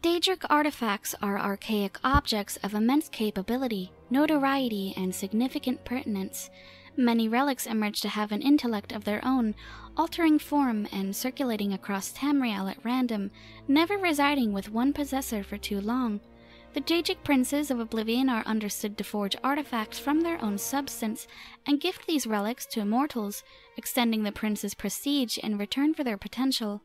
Daedric artifacts are archaic objects of immense capability, notoriety, and significant pertinence. Many relics emerge to have an intellect of their own, altering form and circulating across Tamriel at random, never residing with one possessor for too long. The Daedric princes of Oblivion are understood to forge artifacts from their own substance and gift these relics to mortals, extending the prince's prestige in return for their potential.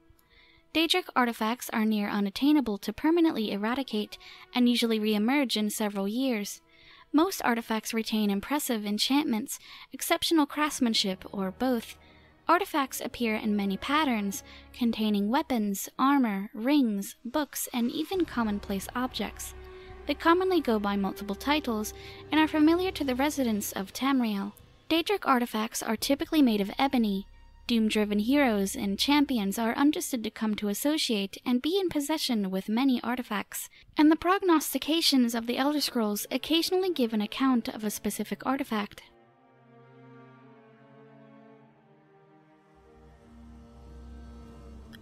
Daedric artifacts are near unattainable to permanently eradicate and usually re-emerge in several years. Most artifacts retain impressive enchantments, exceptional craftsmanship, or both. Artifacts appear in many patterns, containing weapons, armor, rings, books, and even commonplace objects. They commonly go by multiple titles and are familiar to the residents of Tamriel. Daedric artifacts are typically made of ebony. Doom-driven heroes and champions are understood to come to associate and be in possession with many artifacts, and the prognostications of the Elder Scrolls occasionally give an account of a specific artifact.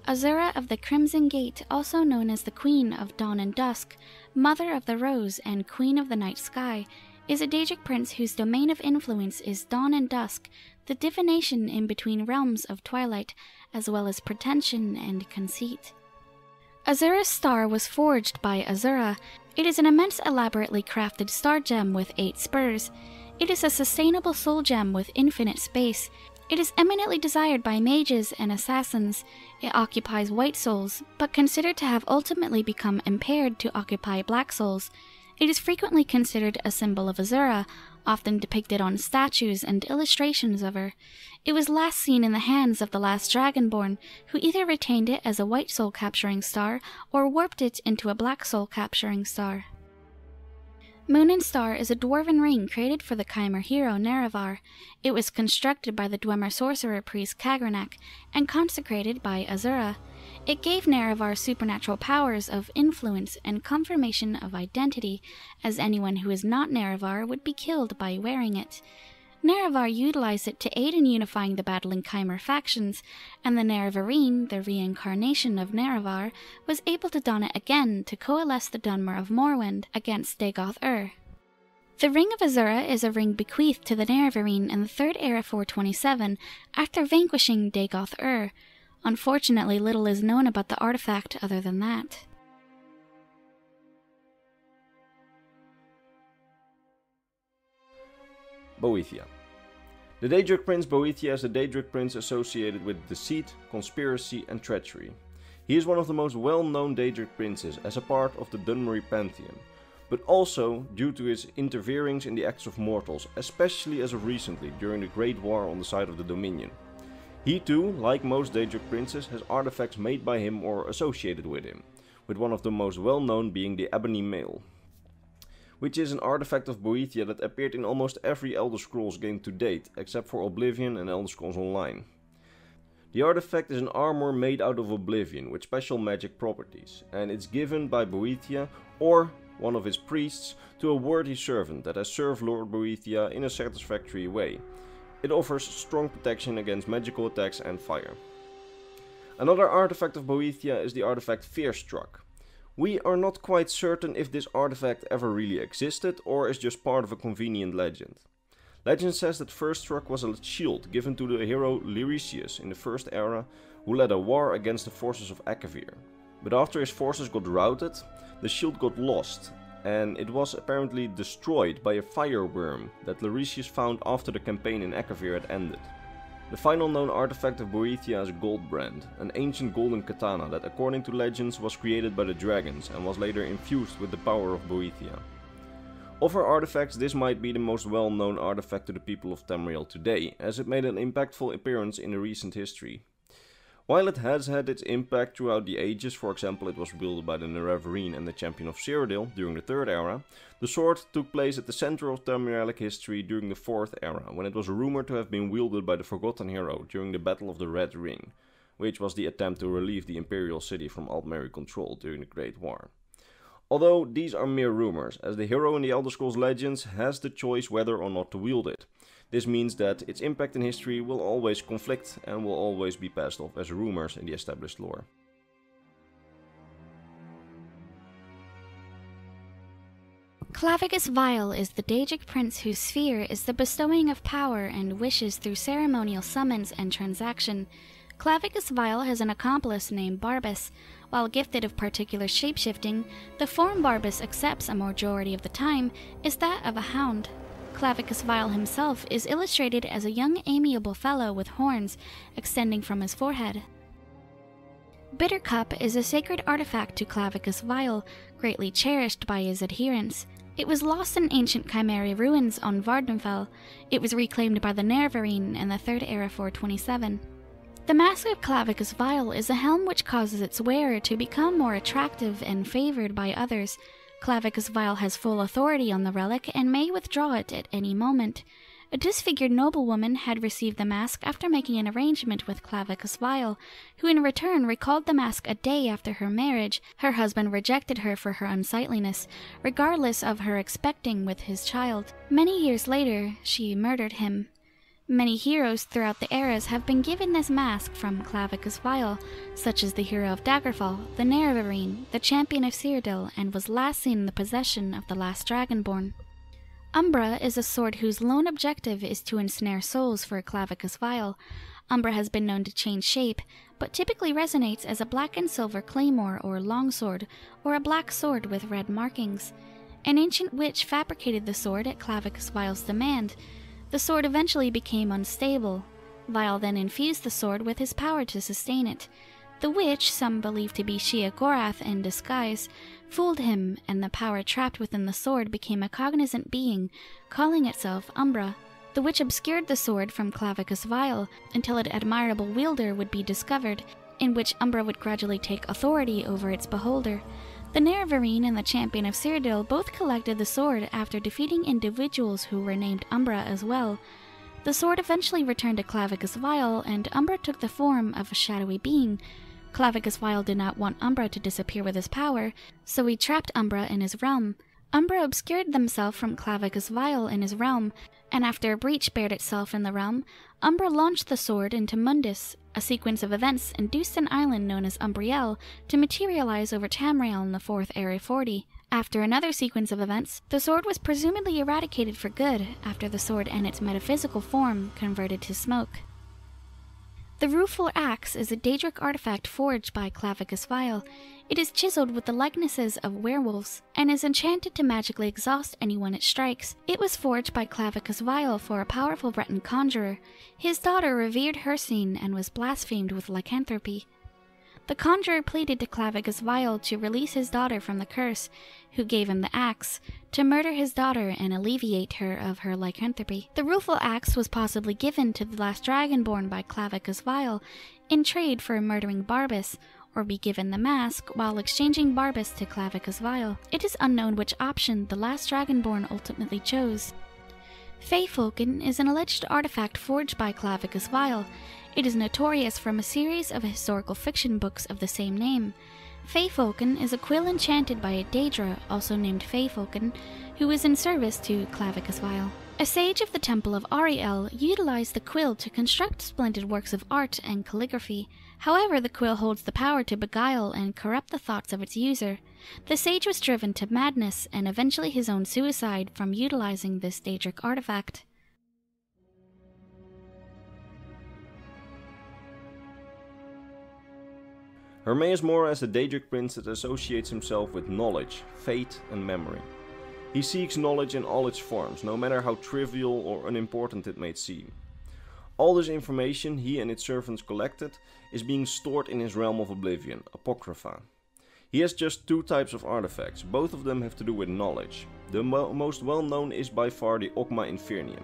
Azura of the Crimson Gate, also known as the Queen of Dawn and Dusk, Mother of the Rose, and Queen of the Night Sky, is a Daedric prince whose domain of influence is dawn and dusk, the divination in between realms of twilight, as well as pretension and conceit. Azura's star was forged by Azura. It is an immense elaborately crafted star gem with 8 spurs. It is a sustainable soul gem with infinite space. It is eminently desired by mages and assassins. It occupies white souls, but considered to have ultimately become impaired to occupy black souls. It is frequently considered a symbol of Azura, often depicted on statues and illustrations of her. It was last seen in the hands of the last Dragonborn, who either retained it as a white soul capturing star or warped it into a black soul capturing star. Moon and Star is a dwarven ring created for the Chimer hero Nerevar. It was constructed by the Dwemer sorcerer priest Kagrenak and consecrated by Azura. It gave Nerevar supernatural powers of influence and confirmation of identity, as anyone who is not Nerevar would be killed by wearing it. Nerevar utilized it to aid in unifying the battling Chimer factions, and the Nerevarine, the reincarnation of Nerevar, was able to don it again to coalesce the Dunmer of Morrowind against Dagoth-Ur. The Ring of Azura is a ring bequeathed to the Nerevarine in the Third Era 427 after vanquishing Dagoth-Ur. Unfortunately, little is known about the artifact other than that. Boethiah. The Daedric prince Boethiah is a Daedric prince associated with deceit, conspiracy and treachery. He is one of the most well-known Daedric princes as a part of the Dunmerry pantheon, but also due to his interference in the acts of mortals, especially as of recently during the Great War on the side of the Dominion. He too, like most Daedric princes, has artifacts made by him or associated with him, with one of the most well-known being the Ebony Mail, which is an artifact of Boethiah that appeared in almost every Elder Scrolls game to date, except for Oblivion and Elder Scrolls Online. The artifact is an armor made out of Oblivion with special magic properties, and it's given by Boethiah or one of his priests to a worthy servant that has served Lord Boethiah in a satisfactory way. It offers strong protection against magical attacks and fire. Another artifact of Boethiah is the artifact Fearstruck. We are not quite certain if this artifact ever really existed or is just part of a convenient legend. Legend says that Fearstruck was a shield given to the hero Lyricius in the First Era, who led a war against the forces of Akavir. But after his forces got routed, the shield got lost, and it was apparently destroyed by a fireworm that Lyricius found after the campaign in Akavir had ended. The final known artifact of Boethiah is Goldbrand, an ancient golden katana that according to legends was created by the dragons and was later infused with the power of Boethiah. Of her artifacts, this might be the most well-known artifact to the people of Tamriel today, as it made an impactful appearance in the recent history. While it has had its impact throughout the ages, for example it was wielded by the Nerevarine and the Champion of Cyrodiil during the Third Era, the sword took place at the center of Tamrielic history during the Fourth Era, when it was rumored to have been wielded by the Forgotten Hero during the Battle of the Red Ring, which was the attempt to relieve the Imperial city from Altmerry control during the Great War. Although these are mere rumors, as the hero in the Elder Scrolls Legends has the choice whether or not to wield it. This means that its impact in history will always conflict and will always be passed off as rumors in the established lore. Clavícus Vile is the Daedric prince whose sphere is the bestowing of power and wishes through ceremonial summons and transaction. Clavícus Vile has an accomplice named Barbas. While gifted of particular shapeshifting, the form Barbas accepts a majority of the time is that of a hound. Clavícus Vile himself is illustrated as a young amiable fellow with horns extending from his forehead. Bitter Cup is a sacred artifact to Clavícus Vile, greatly cherished by his adherents. It was lost in ancient Chimera ruins on Vardenfell. It was reclaimed by the Nervarine in the 3rd Era 427. The Mask of Clavícus Vile is a helm which causes its wearer to become more attractive and favored by others. Clavícus Vile has full authority on the relic and may withdraw it at any moment. A disfigured noblewoman had received the mask after making an arrangement with Clavícus Vile, who in return recalled the mask a day after her marriage. Her husband rejected her for her unsightliness, regardless of her expecting with his child. Many years later, she murdered him. Many heroes throughout the eras have been given this mask from Clavícus Vile, such as the hero of Daggerfall, the Nervarine, the champion of Cyrodiil, and was last seen in the possession of the last Dragonborn. Umbra is a sword whose lone objective is to ensnare souls for Clavícus Vile. Umbra has been known to change shape, but typically resonates as a black and silver claymore or longsword, or a black sword with red markings. An ancient witch fabricated the sword at Clavícus Vile's demand. The sword eventually became unstable. Vile then infused the sword with his power to sustain it. The witch, some believe to be Shia Gorath in disguise, fooled him, and the power trapped within the sword became a cognizant being, calling itself Umbra. The witch obscured the sword from Clavícus Vile until an admirable wielder would be discovered, in which Umbra would gradually take authority over its beholder. The Nervarine and the champion of Cyrodiil both collected the sword after defeating individuals who were named Umbra as well. The sword eventually returned to Clavícus Vile, and Umbra took the form of a shadowy being. Clavícus Vile did not want Umbra to disappear with his power, so he trapped Umbra in his realm. Umbra obscured themselves from Clavícus Vile in his realm, and after a breach bared itself in the realm, Umbra launched the sword into Mundus. A sequence of events induced an island known as Umbriel to materialize over Tamriel in the 4th Era 40. After another sequence of events, the sword was presumably eradicated for good after the sword and its metaphysical form converted to smoke. The Rueful Axe is a Daedric artifact forged by Clavícus Vile. It is chiseled with the likenesses of werewolves, and is enchanted to magically exhaust anyone it strikes. It was forged by Clavícus Vile for a powerful Breton conjurer. His daughter revered Hircine and was blasphemed with lycanthropy. The conjurer pleaded to Clavícus Vile to release his daughter from the curse, who gave him the axe, to murder his daughter and alleviate her of her lycanthropy. The Rueful Axe was possibly given to the last Dragonborn by Clavícus Vile in trade for murdering Barbas, or be given the mask while exchanging Barbas to Clavícus Vile. It is unknown which option the last Dragonborn ultimately chose. Feyfolken is an alleged artifact forged by Clavícus Vile. It is notorious from a series of historical fiction books of the same name. Feyfolken is a quill enchanted by a Daedra, also named Feyfolken, who is in service to Clavícus Vile. A sage of the Temple of Ariel utilized the quill to construct splendid works of art and calligraphy. However, the quill holds the power to beguile and corrupt the thoughts of its user. The sage was driven to madness and eventually his own suicide from utilizing this Daedric artifact. Hermaeus Mora is a Daedric prince that associates himself with knowledge, fate and memory. He seeks knowledge in all its forms, no matter how trivial or unimportant it may seem. All this information he and its servants collected is being stored in his realm of oblivion, Apocrypha. He has just two types of artifacts, both of them have to do with knowledge. The most well known is by far the Ogma Infernium,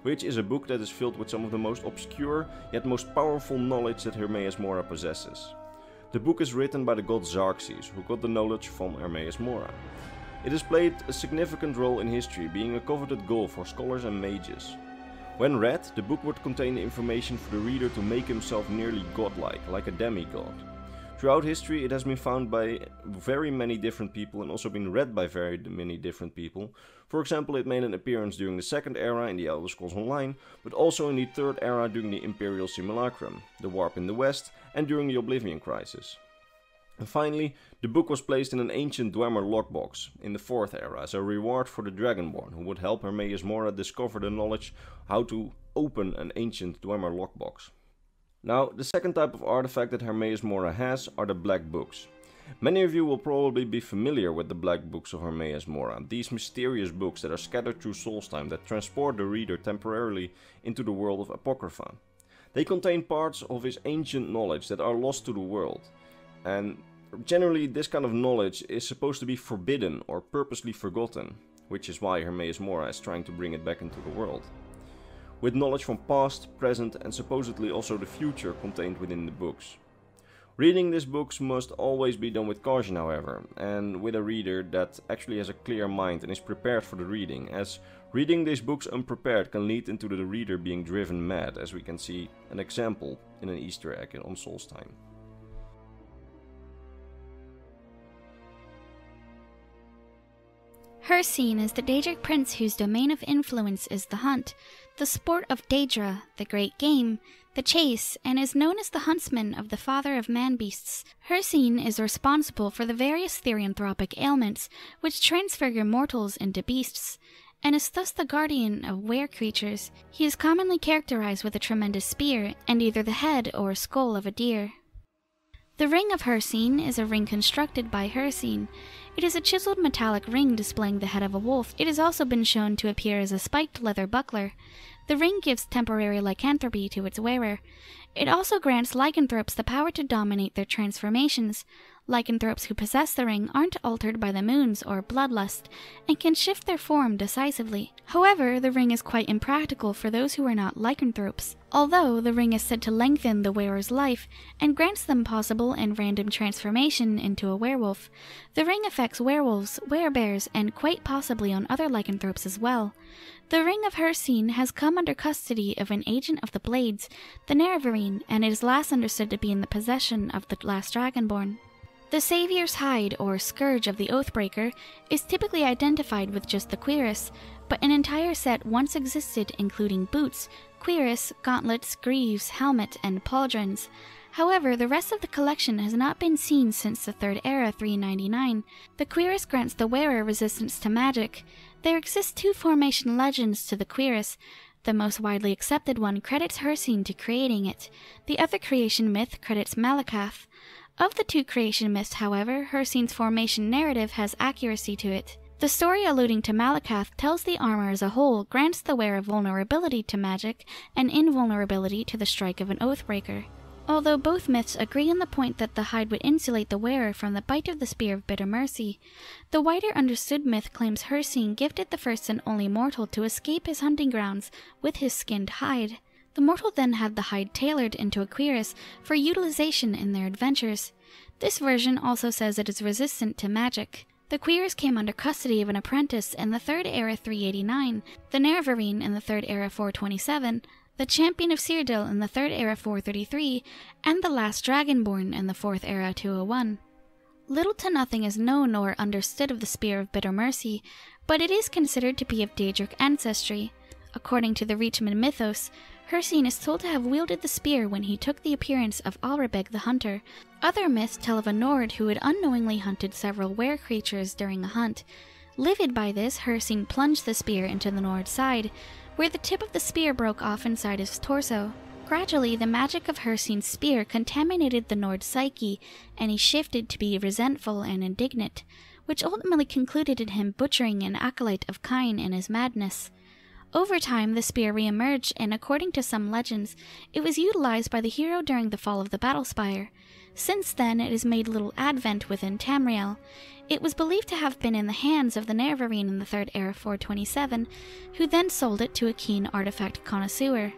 which is a book that is filled with some of the most obscure yet most powerful knowledge that Hermaeus Mora possesses. The book is written by the god Xerxes, who got the knowledge from Hermaeus Mora. It has played a significant role in history, being a coveted goal for scholars and mages. When read, the book would contain the information for the reader to make himself nearly godlike, like a demigod. Throughout history it has been found by very many different people and also been read by very many different people. For example, it made an appearance during the 2nd Era in the Elder Scrolls Online, but also in the 3rd Era during the Imperial Simulacrum, the Warp in the West, and during the Oblivion Crisis. And finally, the book was placed in an ancient Dwemer lockbox in the 4th era as a reward for the Dragonborn who would help Hermaeus Mora discover the knowledge how to open an ancient Dwemer lockbox. Now, the second type of artifact that Hermaeus Mora has are the Black Books. Many of you will probably be familiar with the Black Books of Hermaeus Mora, these mysterious books that are scattered through Solstheim that transport the reader temporarily into the world of Apocrypha. They contain parts of his ancient knowledge that are lost to the world, and generally this kind of knowledge is supposed to be forbidden or purposely forgotten, which is why Hermaeus Mora is trying to bring it back into the world. With knowledge from past, present and supposedly also the future contained within the books. Reading these books must always be done with caution, however, and with a reader that actually has a clear mind and is prepared for the reading, as reading these books unprepared can lead into the reader being driven mad, as we can see an example in an Easter egg on Solstheim. Hircine is the Daedric prince whose domain of influence is the hunt, the sport of Daedra, the great game, the chase, and is known as the huntsman of the father of man-beasts. Hircine is responsible for the various therianthropic ailments which transfigure mortals into beasts, and is thus the guardian of were-creatures. He is commonly characterized with a tremendous spear, and either the head or skull of a deer. The Ring of Hircine is a ring constructed by Hircine. It is a chiseled metallic ring displaying the head of a wolf. It has also been shown to appear as a spiked leather buckler. The ring gives temporary lycanthropy to its wearer. It also grants lycanthropes the power to dominate their transformations. Lycanthropes who possess the ring aren't altered by the moons or bloodlust, and can shift their form decisively. However, the ring is quite impractical for those who are not lycanthropes. Although the ring is said to lengthen the wearer's life, and grants them possible and random transformation into a werewolf, the ring affects werewolves, werebears, and quite possibly on other lycanthropes as well. The Ring of Hircine has come under custody of an agent of the Blades, the Nerevarine, and it is last understood to be in the possession of the last Dragonborn. The Saviour's Hide, or Scourge of the Oathbreaker, is typically identified with just the cuirass, but an entire set once existed including boots, cuirass, gauntlets, greaves, helmet, and pauldrons. However, the rest of the collection has not been seen since the 3rd era 399. The cuirass grants the wearer resistance to magic. There exist 2 formation legends to the cuirass. The most widely accepted one credits Hircine to creating it. The other creation myth credits Malacath. Of the 2 creation myths, however, Hircine's formation narrative has accuracy to it. The story alluding to Malacath tells the armor as a whole grants the wearer vulnerability to magic and invulnerability to the strike of an Oathbreaker. Although both myths agree on the point that the hide would insulate the wearer from the bite of the Spear of Bitter Mercy, the wider understood myth claims Hircine gifted the first and only mortal to escape his hunting grounds with his skinned hide. The mortal then had the hide tailored into a cuirass for utilization in their adventures. This version also says it is resistant to magic. The cuirass came under custody of an apprentice in the 3rd era 389, the Nerevarine in the 3rd era 427, the Champion of Cyrodiil in the 3rd era 433, and the Last Dragonborn in the 4th era 201. Little to nothing is known or understood of the Spear of Bitter Mercy, but it is considered to be of Daedric ancestry. According to the Reachman mythos, Hircine is told to have wielded the spear when he took the appearance of Alrebeg the Hunter. Other myths tell of a Nord who had unknowingly hunted several were-creatures during a hunt. Livid by this, Hircine plunged the spear into the Nord's side, where the tip of the spear broke off inside his torso. Gradually, the magic of Hircine's spear contaminated the Nord's psyche, and he shifted to be resentful and indignant, which ultimately concluded in him butchering an acolyte of Cain in his madness. Over time, the spear re-emerged, and according to some legends, it was utilized by the hero during the fall of the Battlespire. Since then, it has made little advent within Tamriel. It was believed to have been in the hands of the Nerevarine in the 3rd era 427, who then sold it to a keen artifact connoisseur.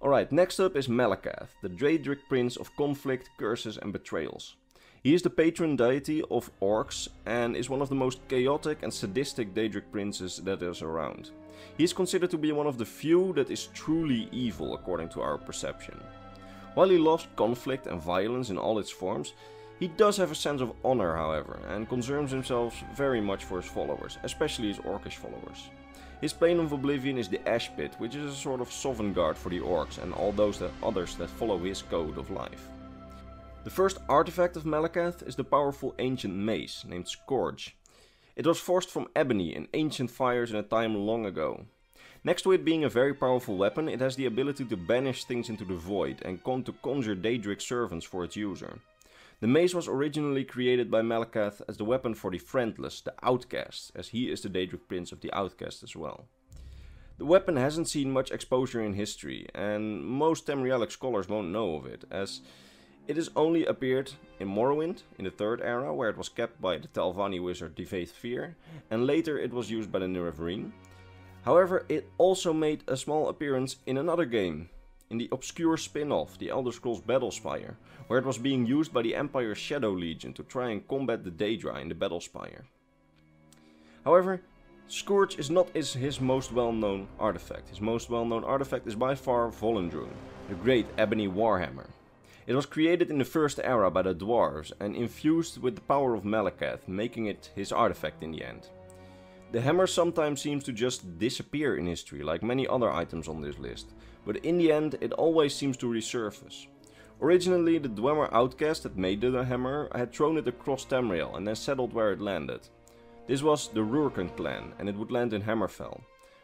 Alright, next up is Malacath, the Daedric prince of conflict, curses and betrayals. He is the patron deity of orcs and is one of the most chaotic and sadistic Daedric princes that is around. He is considered to be one of the few that is truly evil according to our perception. While he loves conflict and violence in all its forms, he does have a sense of honor, however, and concerns himself very much for his followers, especially his orcish followers. His plane of oblivion is the Ash Pit, which is a sort of Sovngarde for the orcs and all those others that follow his code of life. The first artifact of Malacath is the powerful ancient mace, named Scourge. It was forged from ebony in ancient fires in a time long ago. Next to it being a very powerful weapon, it has the ability to banish things into the void and to conjure Daedric servants for its user. The mace was originally created by Malacath as the weapon for the friendless, the outcasts, as he is the Daedric prince of the outcasts as well. The weapon hasn't seen much exposure in history, and most Tamrielic scholars won't know of it, as it has only appeared in Morrowind in the 3rd era, where it was kept by the Telvanni wizard Diveth Fear, and later it was used by the Niravarine. However, it also made a small appearance in another game, in the obscure spin-off, The Elder Scrolls Battlespire, where it was being used by the Empire's Shadow Legion to try and combat the Daedra in the Battlespire. However, Scourge is not his most well-known artifact. His most well-known artifact is by far Volendrung, the great ebony warhammer. It was created in the 1st era by the dwarves and infused with the power of Malacath, making it his artifact in the end. The hammer sometimes seems to just disappear in history, like many other items on this list, but in the end it always seems to resurface. Originally, the Dwemer outcast that made the hammer had thrown it across Tamriel and then settled where it landed. This was the Rurkan clan, and it would land in Hammerfell,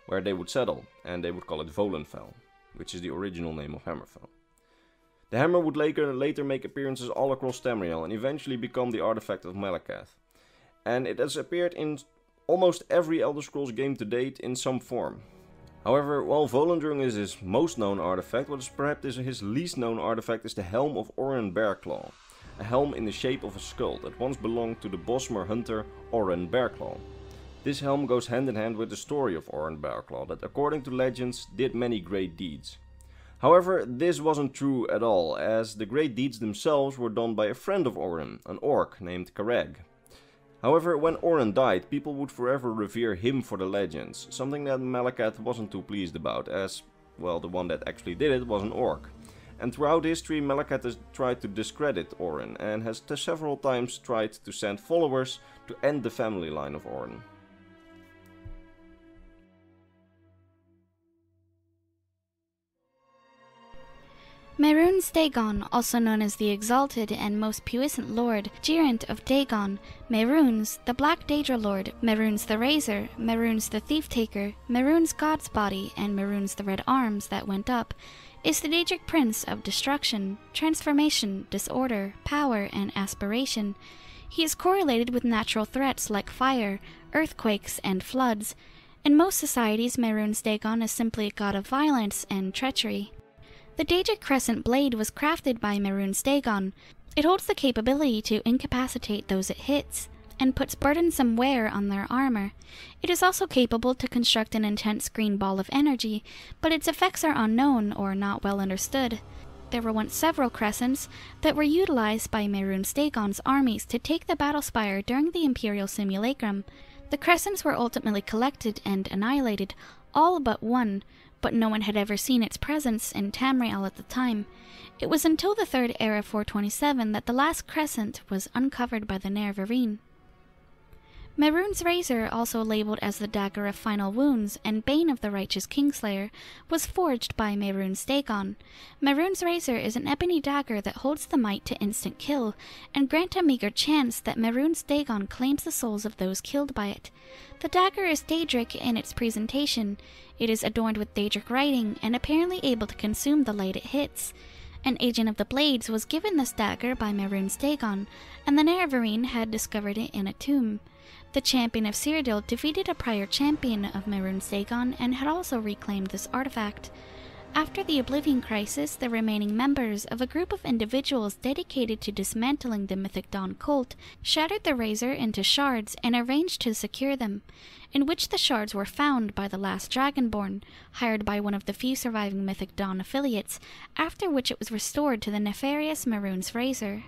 where they would settle, and they would call it Volenfell, which is the original name of Hammerfell. The hammer would later make appearances all across Tamriel and eventually become the artifact of Malacath. And it has appeared in almost every Elder Scrolls game to date in some form. However, while Volendrung is his most known artifact, what is perhaps his least known artifact is the Helm of Oren Bearclaw, a helm in the shape of a skull that once belonged to the Bosmer hunter Oren Bearclaw. This helm goes hand in hand with the story of Oren Bearclaw that, according to legends, did many great deeds. However, this wasn't true at all, as the great deeds themselves were done by a friend of Oren, an orc named Kareg. However, when Oren died, people would forever revere him for the legends, something that Malacath wasn't too pleased about, as, well, the one that actually did it was an orc. And throughout history, Malacath has tried to discredit Oren, and has several times tried to send followers to end the family line of Oren. Mehrunes Dagon, also known as the Exalted and most puissant Lord, Geraint of Dagon, Mehrunes, the Black Daedra Lord, Mehrunes the Razor, Mehrunes the Thief Taker, Mehrunes God's Body, and Mehrunes the Red Arms that went up, is the Daedric Prince of Destruction, Transformation, Disorder, Power, and Aspiration. He is correlated with natural threats like fire, earthquakes, and floods. In most societies, Mehrunes Dagon is simply a god of violence and treachery. The Daedric Crescent Blade was crafted by Mehrunes Dagon. It holds the capability to incapacitate those it hits, and puts burdensome wear on their armor. It is also capable to construct an intense green ball of energy, but its effects are unknown or not well understood. There were once several crescents that were utilized by Mehrunes Dagon's armies to take the Battlespire during the Imperial Simulacrum. The crescents were ultimately collected and annihilated, all but one, but no one had ever seen its presence in Tamriel at the time. It was until the 3rd era 427 that the last crescent was uncovered by the Niravarine. Mehrunes' Razor, also labeled as the Dagger of Final Wounds and Bane of the Righteous Kingslayer, was forged by Mehrunes Dagon. Mehrunes' Razor is an ebony dagger that holds the might to instant kill, and grant a meager chance that Mehrunes Dagon claims the souls of those killed by it. The dagger is Daedric in its presentation. It is adorned with Daedric writing and apparently able to consume the light it hits. An agent of the Blades was given this dagger by Mehrunes Dagon, and the Niravarine had discovered it in a tomb. The champion of Cyrodiil defeated a prior champion of Mehrunes Dagon and had also reclaimed this artifact. After the Oblivion Crisis, the remaining members of a group of individuals dedicated to dismantling the Mythic Dawn cult shattered the razor into shards and arranged to secure them, in which the shards were found by the last Dragonborn, hired by one of the few surviving Mythic Dawn affiliates, after which it was restored to the nefarious Mehrunes' Razor.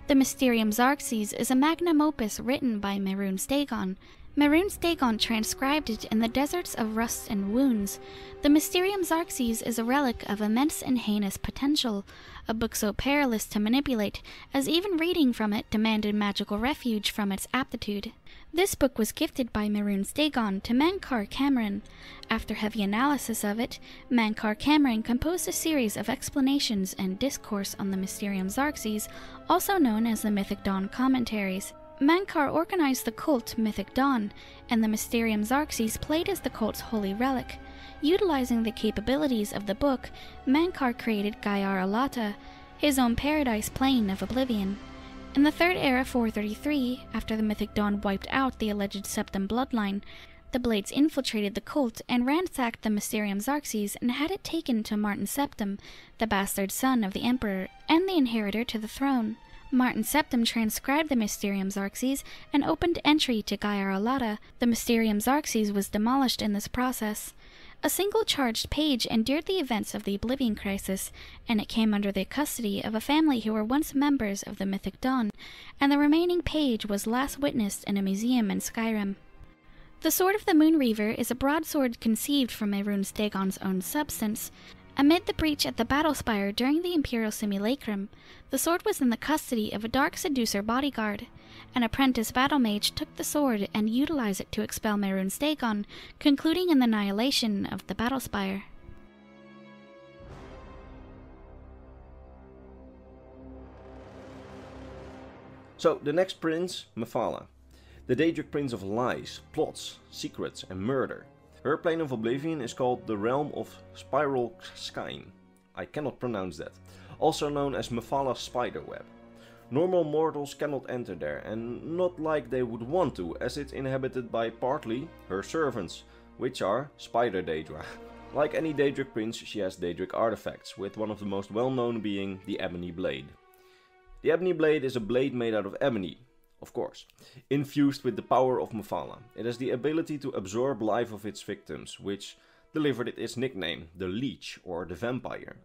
The Mysterium Xarxes is a magnum opus written by Mehrunes Dagon. Mehrunes Dagon transcribed it in the deserts of rust and wounds. The Mysterium Xarxes is a relic of immense and heinous potential, a book so perilous to manipulate, as even reading from it demanded magical refuge from its aptitude. This book was gifted by Mehrunes Dagon to Mankar Cameron. After heavy analysis of it, Mankar Cameron composed a series of explanations and discourse on the Mysterium Xarxes, also known as the Mythic Dawn commentaries. Mankar organized the cult Mythic Dawn, and the Mysterium Xarxes played as the cult's holy relic. Utilizing the capabilities of the book, Mankar created Gaiar Alata, his own paradise plane of oblivion. In the Third Era 433, after the Mythic Dawn wiped out the alleged Septim bloodline, the Blades infiltrated the cult and ransacked the Mysterium Xarxes and had it taken to Martin Septim, the bastard son of the Emperor and the inheritor to the throne. Martin Septim transcribed the Mysterium Xarxes and opened entry to Gaiar Alata. The Mysterium Xarxes was demolished in this process. A single charged page endured the events of the Oblivion Crisis, and it came under the custody of a family who were once members of the Mythic Dawn, and the remaining page was last witnessed in a museum in Skyrim. The Sword of the Moonreaver is a broadsword conceived from Mehrunes Dagon's own substance. Amid the breach at the Battlespire during the Imperial Simulacrum, the sword was in the custody of a dark seducer bodyguard. An apprentice battle mage took the sword and utilized it to expel Mehrunes Dagon, concluding in the annihilation of the Battlespire. So, the next prince, Mephala. The Daedric prince of lies, plots, secrets and murder. Her plane of oblivion is called the realm of Spiralskine. I cannot pronounce that. Also known as Mephala's spiderweb. Normal mortals cannot enter there, and not like they would want to, as it's inhabited by partly her servants, which are Spider Daedra. Like any Daedric prince, she has Daedric artifacts, with one of the most well-known being the Ebony Blade. The Ebony Blade is a blade made out of ebony, of course, infused with the power of Mephala. It has the ability to absorb life of its victims, which delivered it its nickname, the Leech or the Vampire.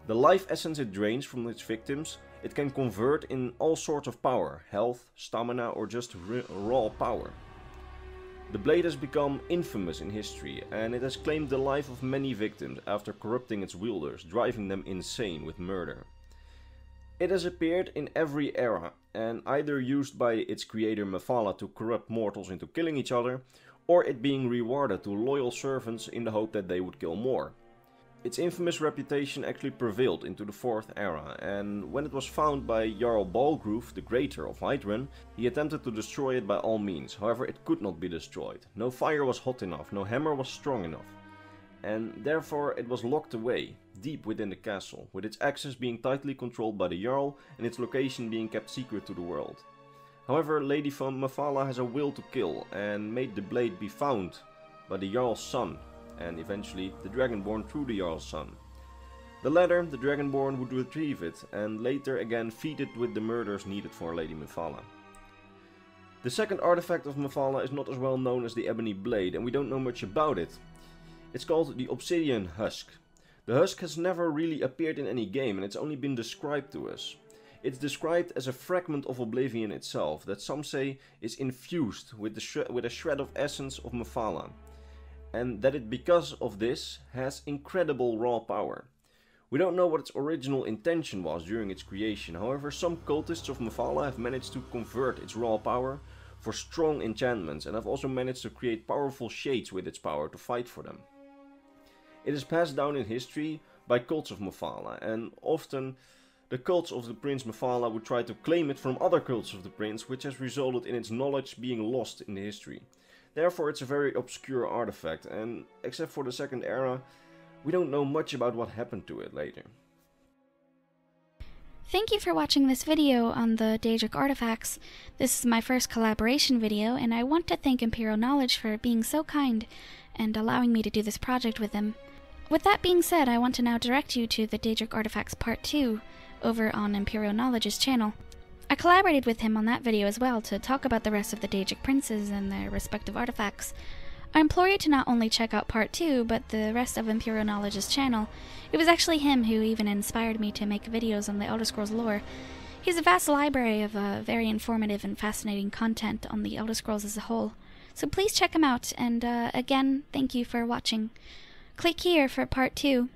The life essence it drains from its victims, it can convert in all sorts of power, health, stamina or just raw power. The blade has become infamous in history, and it has claimed the life of many victims after corrupting its wielders, driving them insane with murder. It has appeared in every era, and either used by its creator Mephala to corrupt mortals into killing each other, or it being rewarded to loyal servants in the hope that they would kill more. Its infamous reputation actually prevailed into the 4th era, and when it was found by Jarl Balgruf, the Greater of Whiterun, he attempted to destroy it by all means. However, it could not be destroyed. No fire was hot enough, no hammer was strong enough. And therefore it was locked away, deep within the castle, with its access being tightly controlled by the Jarl and its location being kept secret to the world. However, Lady Mephala has a will to kill, and made the blade be found by the Jarl's son, and eventually the Dragonborn through the Jarl's son. The latter, the Dragonborn, would retrieve it, and later again feed it with the murders needed for Lady Mephala. The second artifact of Mephala is not as well known as the Ebony Blade, and we don't know much about it. It's called the Obsidian Husk. The husk has never really appeared in any game, and it's only been described to us. It's described as a fragment of Oblivion itself, that some say is infused with a shred of essence of Mephala, and that it, because of this, has incredible raw power. We don't know what its original intention was during its creation, however some cultists of Mephala have managed to convert its raw power for strong enchantments, and have also managed to create powerful shades with its power to fight for them. It is passed down in history by cults of Mephala, and often the cults of the Prince Mephala would try to claim it from other cults of the Prince, which has resulted in its knowledge being lost in history. Therefore it's a very obscure artifact, and except for the 2nd era, we don't know much about what happened to it later. Thank you for watching this video on the Daedric artifacts. This is my first collaboration video, and I want to thank Imperial-Knowledge for being so kind and allowing me to do this project with them. With that being said, I want to now direct you to the Daedric Artifacts Part 2 over on Imperial-Knowledge's channel. I collaborated with him on that video as well to talk about the rest of the Daedric princes and their respective artifacts. I implore you to not only check out Part 2, but the rest of Imperial-Knowledge's channel. It was actually him who even inspired me to make videos on the Elder Scrolls lore. He has a vast library of very informative and fascinating content on the Elder Scrolls as a whole. So please check him out, and again, thank you for watching. Click here for part 2.